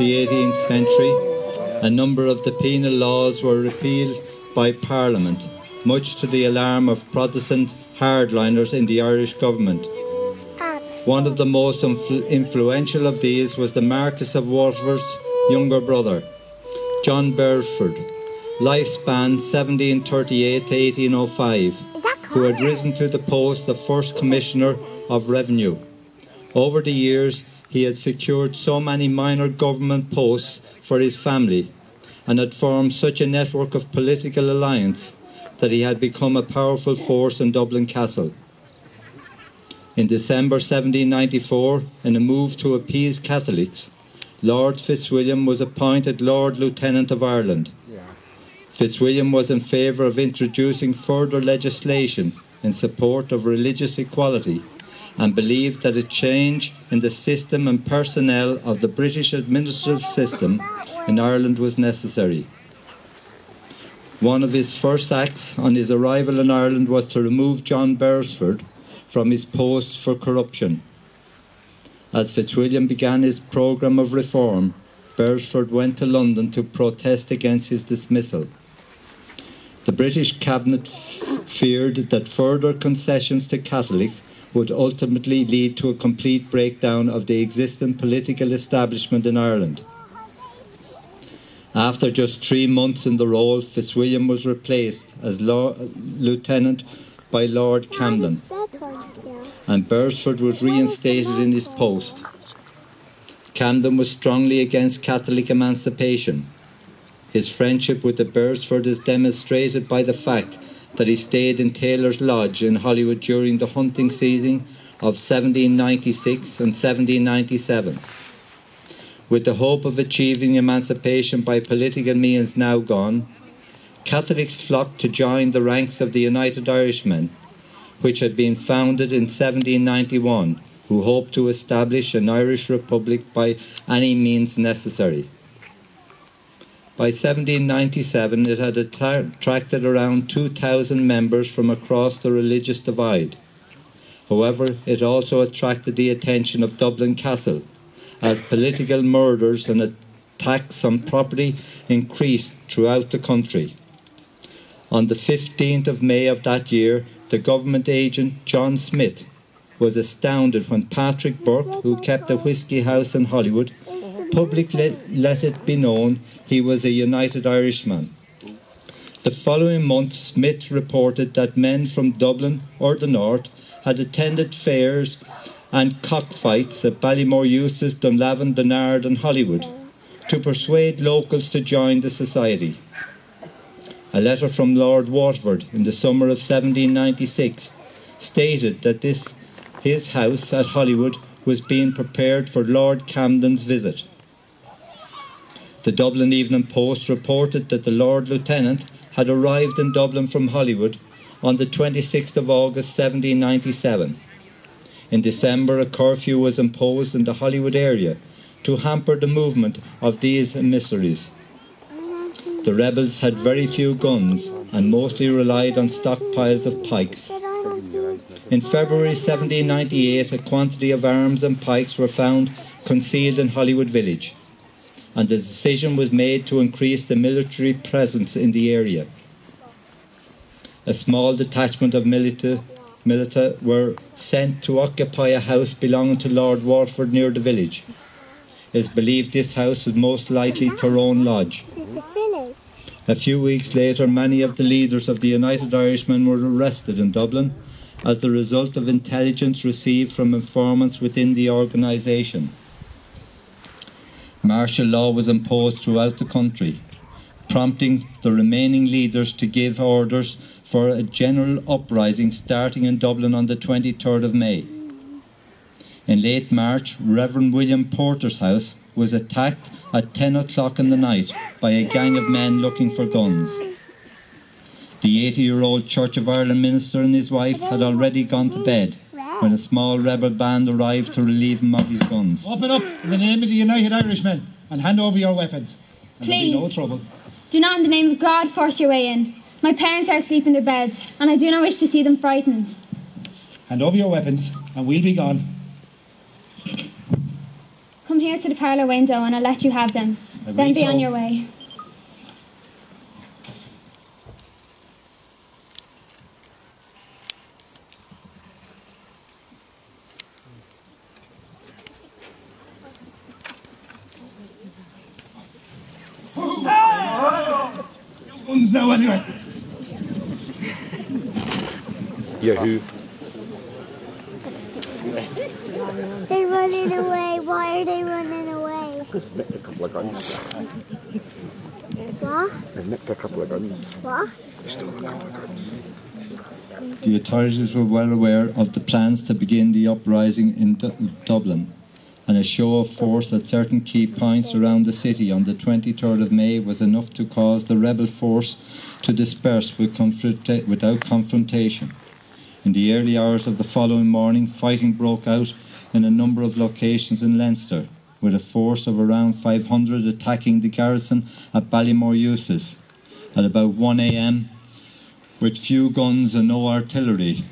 the 18th century, a number of the penal laws were repealed by Parliament, much to the alarm of Protestant hardliners in the Irish government. One of the most influential of these was the Marquess of Waterford's younger brother, John Beresford, lifespan 1738 to 1805, who had risen to the post of First Commissioner of Revenue. Over the years, he had secured so many minor government posts for his family and had formed such a network of political alliance that he had become a powerful force in Dublin Castle. In December 1794, in a move to appease Catholics, Lord Fitzwilliam was appointed Lord Lieutenant of Ireland. Fitzwilliam was in favour of introducing further legislation in support of religious equality and believed that a change in the system and personnel of the British administrative system in Ireland was necessary. One of his first acts on his arrival in Ireland was to remove John Beresford from his post for corruption. As Fitzwilliam began his programme of reform, Beresford went to London to protest against his dismissal. The British cabinet feared that further concessions to Catholics would ultimately lead to a complete breakdown of the existing political establishment in Ireland. After just 3 months in the role, Fitzwilliam was replaced as Lieutenant by Lord Camden, and Beresford was reinstated in his post. Camden was strongly against Catholic emancipation. His friendship with the Beresford is demonstrated by the fact that he stayed in Taylor's Lodge in Hollywood during the hunting season of 1796 and 1797. With the hope of achieving emancipation by political means now gone, Catholics flocked to join the ranks of the United Irishmen, which had been founded in 1791, who hoped to establish an Irish Republic by any means necessary. By 1797, it had attracted around 2,000 members from across the religious divide. However, it also attracted the attention of Dublin Castle, as political murders and attacks on property increased throughout the country. On the 15th of May of that year, the government agent John Smith was astounded when Patrick Burke, who kept a whisky house in Hollywood, publicly let it be known he was a United Irishman. The following month, Smith reported that men from Dublin or the north had attended fairs and cockfights at Ballymore, Eustace, Dunlavin, Dunard and Hollywood to persuade locals to join the society. A letter from Lord Waterford in the summer of 1796 stated that his house at Hollywood was being prepared for Lord Camden's visit. The Dublin Evening Post reported that the Lord Lieutenant had arrived in Dublin from Hollywood on the 26th of August 1797. In December, a curfew was imposed in the Hollywood area to hamper the movement of these emissaries. The rebels had very few guns and mostly relied on stockpiles of pikes. In February 1798, a quantity of arms and pikes were found concealed in Hollywood Village, and the decision was made to increase the military presence in the area. A small detachment of militia were sent to occupy a house belonging to Lord Waterford near the village. It is believed this house was most likely Tyrone Lodge. A few weeks later, many of the leaders of the United Irishmen were arrested in Dublin as the result of intelligence received from informants within the organisation. Martial law was imposed throughout the country, prompting the remaining leaders to give orders for a general uprising starting in Dublin on the 23rd of May. In late March, Reverend William Porter's house was attacked at 10 o'clock in the night by a gang of men looking for guns. The 80-year-old Church of Ireland minister and his wife had already gone to bed when a small rebel band arrived to relieve him of his guns. Open up in the name of the United Irishmen and hand over your weapons. And Please, there'll be no trouble. Do not in the name of God force your way in. My parents are asleep in their beds, and I do not wish to see them frightened. Hand over your weapons, and we'll be gone. Come here to the parlour window and I'll let you have them. Then be on your way. One's now anyway. Yahoo! They're running away. Why are they running away? Just nicked a couple of guns. What? They nicked a couple of guns. What? They stole a couple of guns. The authorities were well aware of the plans to begin the uprising in Dublin, and a show of force at certain key points around the city on the 23rd of May was enough to cause the rebel force to disperse without confrontation. In the early hours of the following morning, fighting broke out in a number of locations in Leinster, with a force of around 500 attacking the garrison at Ballymore Uses. At about 1 a.m, with few guns and no artillery,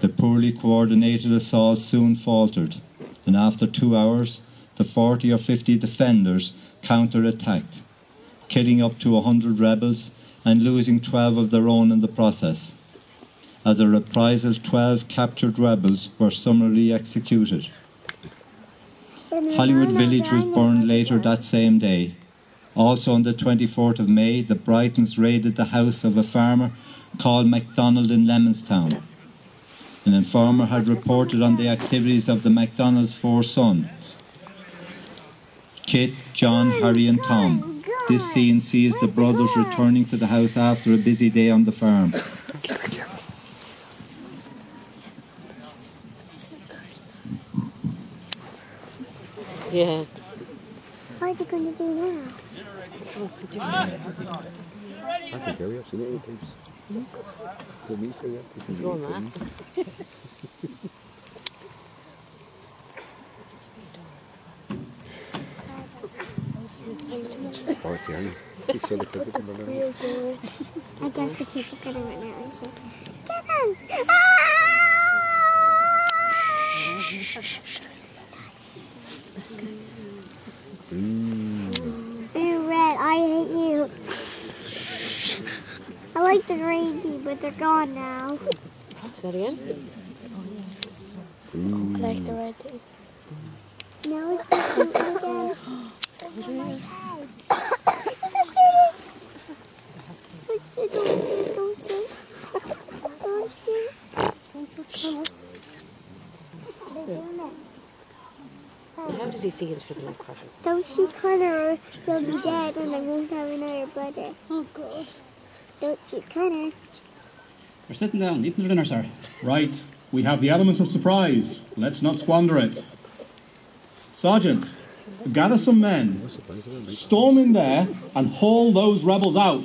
the poorly coordinated assault soon faltered, and after 2 hours, the 40 or 50 defenders counter-attacked, killing up to 100 rebels and losing 12 of their own in the process. As a reprisal, 12 captured rebels were summarily executed. Hollywood Village was burned later that same day. Also on the 24th of May, the Brightons raided the house of a farmer called MacDonald in Lemonstown. An informer had reported on the activities of the MacDonald's 4 sons, Kit, John, Harry and Tom. This scene sees the brothers returning to the house after a busy day on the farm. Yeah. What are they going to do now? I can carry up some little things. To me, He's going mad. Oh, it's Annie. He's so like this. I guess the kids are going to run out and say, get him! You're red, I hate you. I like the green tea, but they're gone now. Say that again? I like the red tea. Now it's the again. How did he see it through the night crossing? Don't shoot Connor or he'll be dead and I'm going to have another brother. Oh, God. Don't shoot Connor. We're sitting down, eating the dinner, sir. Right. We have the element of surprise. Let's not squander it. Sergeant, gather some men, storm in there and haul those rebels out.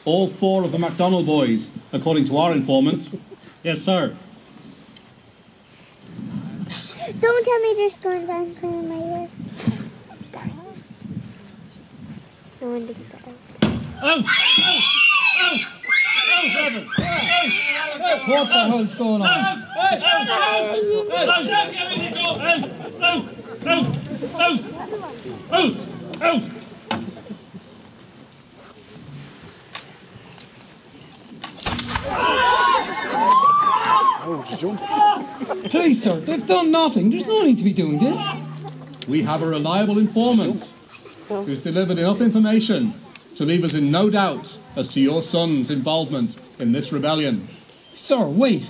All 4 of the MacDonald boys, according to our informant. Yes, sir. Don't tell me there's guns on my list. No one did that. What the hell's going on? Please, sir, they've done nothing. There's no need to be doing this. We have a reliable informant who's delivered enough information to leave us in no doubt as to your son's involvement in this rebellion. Sir, wait.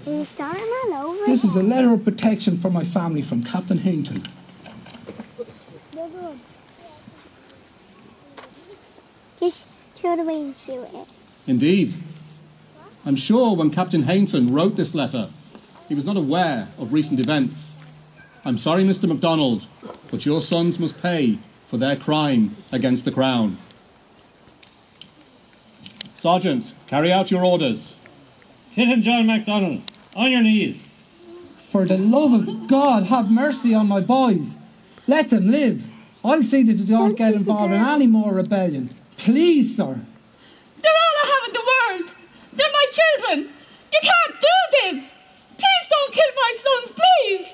Is it starting all over? This is a letter of protection for my family from Captain Hainton. Just throw it away and shoot it. Indeed. I'm sure when Captain Hainton wrote this letter, he was not aware of recent events. I'm sorry, Mr. MacDonald, but your sons must pay for their crime against the Crown. Sergeant, carry out your orders. Hit him, John MacDonald. On your knees. For the love of God, have mercy on my boys. Let them live. I'll see that they don't get involved in any more rebellion. Please, sir. They're all I have in the children! You can't do this! Please don't kill my sons, please!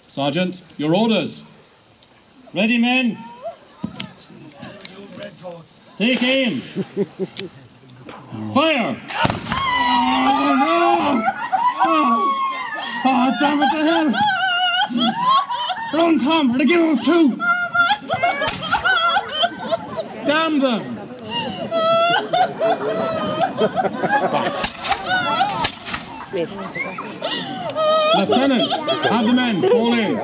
Sergeant, your orders. Ready, men. Take aim. Fire! Oh, no! Oh, damn it to hell! Run, Tom, or the Gills too! Damn them! Missed. Lieutenant, have the men fall in.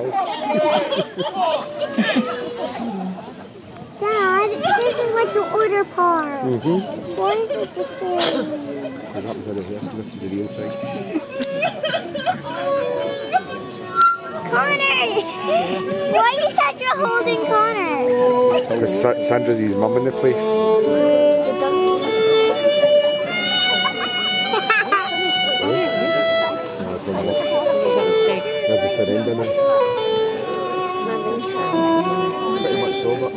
Dad, this is like the order part. Why is this the same? And that was on the rest of it to the inside. Connor! Why is Sandra holding Connor? Because Sandra's his mum in the play. It's a donkey. There's a surrender now. Pretty much so, but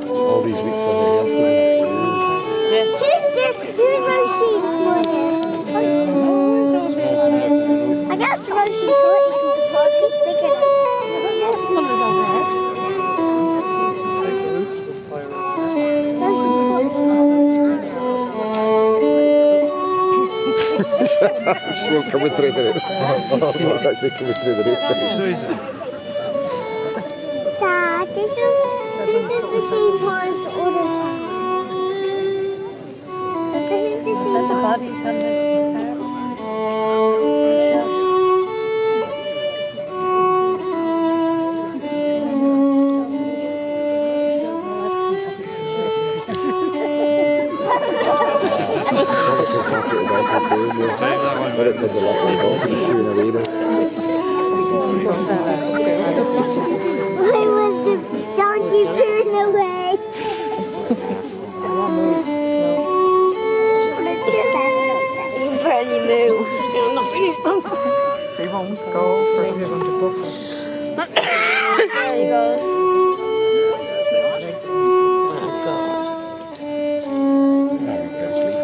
all these weeks are the yesterday. Who's Roshi's mother? I guess Roshi's because she's bigger than this one is on there. Smoke coming through the roof. Smoke's actually coming through the roof. So is it? Dad, this is the same part as the other one. This is the same The part. bodies on the Why was the donkey turned away? Barely moved. I'm not finished. They won't go for the book. There he goes.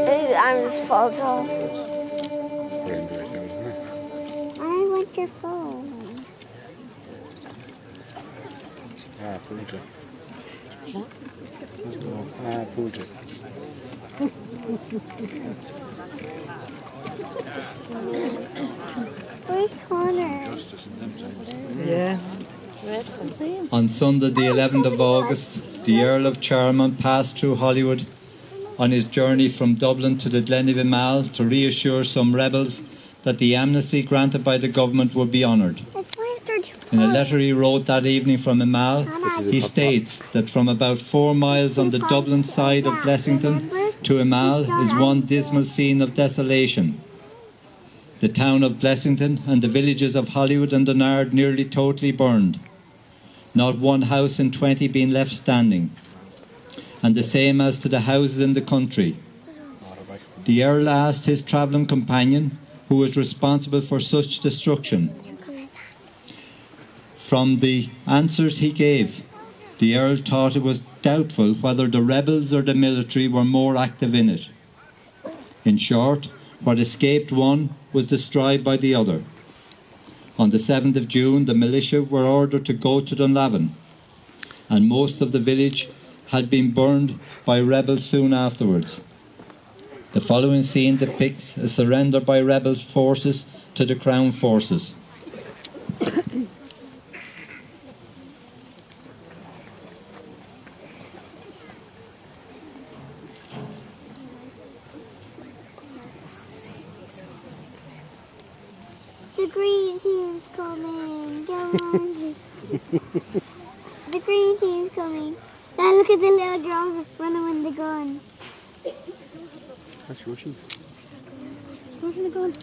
His arms fall off. I want your phone. Fulger. Fulger. Where's Connor? Yeah. On Sunday the 11th of August, the Earl of Charlemont passed through Holywood on his journey from Dublin to the Glen to reassure some rebels that the amnesty granted by the government would be honoured. In a letter he wrote that evening from Imal, he states that from about 4 miles on the Dublin side of Blessington to Imal is one dismal scene of desolation. The town of Blessington and the villages of Holywood and Donard nearly totally burned, not one house in 20 being left standing, and the same as to the houses in the country. The Earl asked his travelling companion, who was responsible for such destruction. From the answers he gave, the Earl thought it was doubtful whether the rebels or the military were more active in it. In short, what escaped one was destroyed by the other. On the 7th of June, the militia were ordered to go to Dunlavin, and most of the village had been burned by rebels soon afterwards. The following scene depicts a surrender by rebels' forces to the Crown forces. The green team's coming. Go on. The green team's coming. Now look at the little girl running with the gun. That's Roshi. Where's the gun?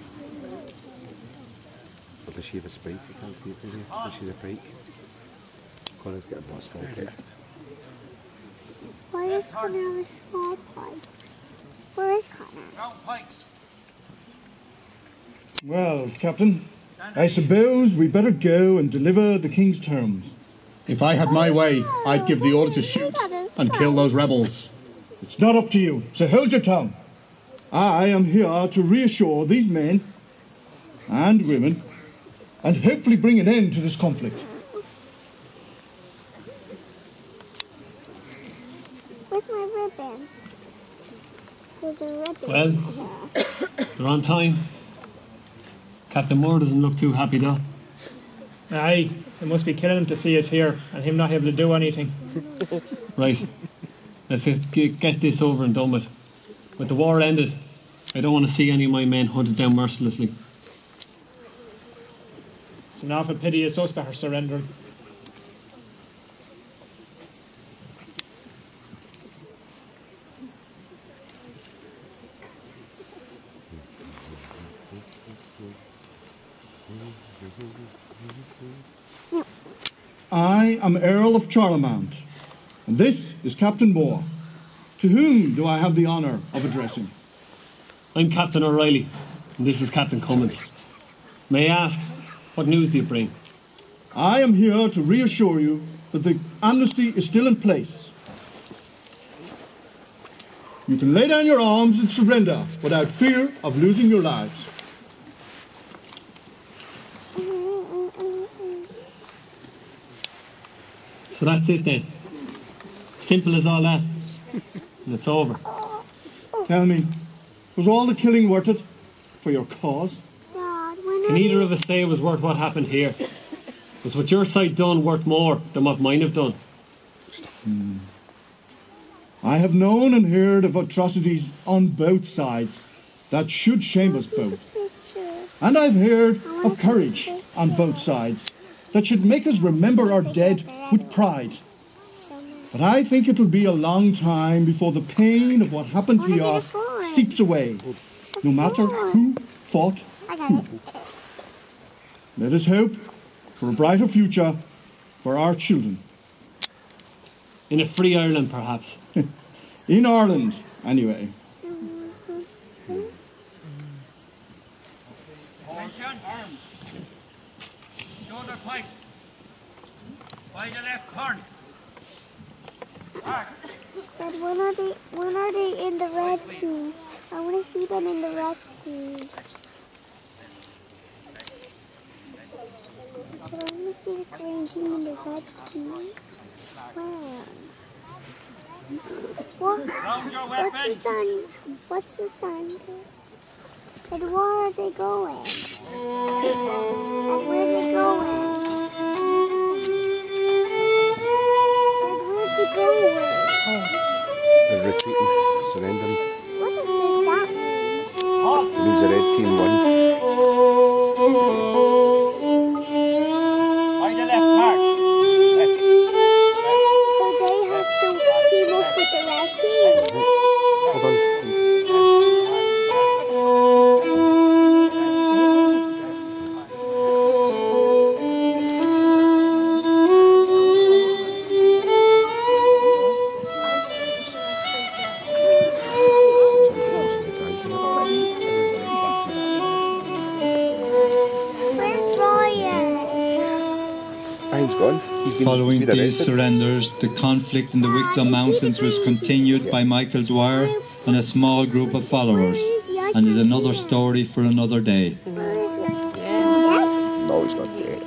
Does she have a spike? I can't see it from here. Does she have a pike? Connor's got a blast all kit. Why does Connor have a small pipe? Where is Connor? Well, Captain, I suppose we better go and deliver the King's terms. If I had my way, I'd give the order to shoot and kill those rebels. It's not up to you, so hold your tongue. I am here to reassure these men and women and hopefully bring an end to this conflict. Where's my ribbon? There's a ribbon. Well, you're on time. Captain Moore doesn't look too happy though. Aye, it must be killing him to see us here and him not able to do anything. Right, let's just get this over and done with. With the war ended, I don't want to see any of my men hunted down mercilessly. It's an awful pity it's us that are surrendering. I am Earl of Charlemont, and this is Captain Moore. To whom do I have the honour of addressing? I'm Captain O'Reilly, and this is Captain Cummins. May I ask, what news do you bring? I am here to reassure you that the amnesty is still in place. You can lay down your arms and surrender without fear of losing your lives. So that's it then. Simple as all that. And it's over. Tell me, was all the killing worth it for your cause? Can either of us say it was worth what happened here? Was what your side done worth more than what mine have done? I have known and heard of atrocities on both sides that should shame us both. And I've heard of courage on both sides that should make us remember our dead with pride. But I think it'll be a long time before the pain of what happened here seeps away, no matter who fought who. Let us hope for a brighter future for our children. In a free Ireland, perhaps. In Ireland, anyway. Shoulder pipe. By the left turn. But when are they in the red tube? I want to see them in the red tube. But I want to see the green team in the red tube. Where? What's the sun? And where are they going? And where are they going? And where's he going? They're retreating, surrendering. What does that mean? It means the red team won. By the left, mark. So they have to team up with the red team. Hold on, please. Following these surrenders, the conflict in the Wicklow Mountains was continued by Michael Dwyer and a small group of followers, and is another story for another day. No, he's not dead.